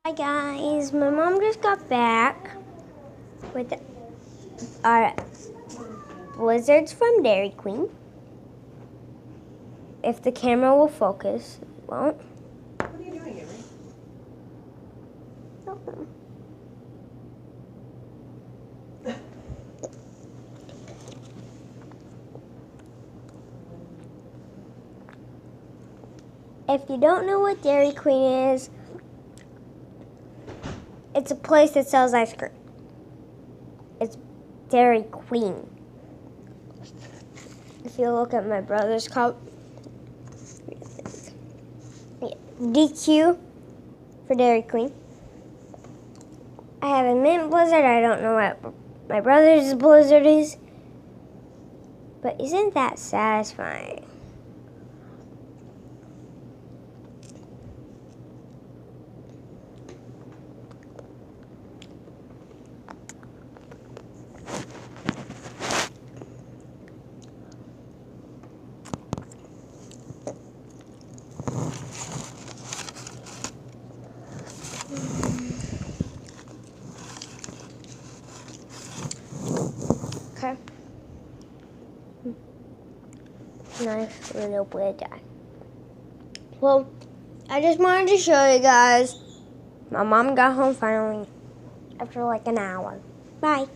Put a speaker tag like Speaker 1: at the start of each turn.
Speaker 1: Hi guys, my mom just got back with our blizzards from Dairy Queen. If the camera will focus, it won't.
Speaker 2: What are you doing, Emery?
Speaker 1: Nothing. If you don't know what Dairy Queen is, it's a place that sells ice cream. It's Dairy Queen. If you look at my brother's cup, DQ for Dairy Queen. I have a mint blizzard. I don't know what my brother's blizzard is, but isn't that satisfying? Okay. Nice little blizzard. Well, I just wanted to show you guys. My mom got home finally after like an hour. Bye.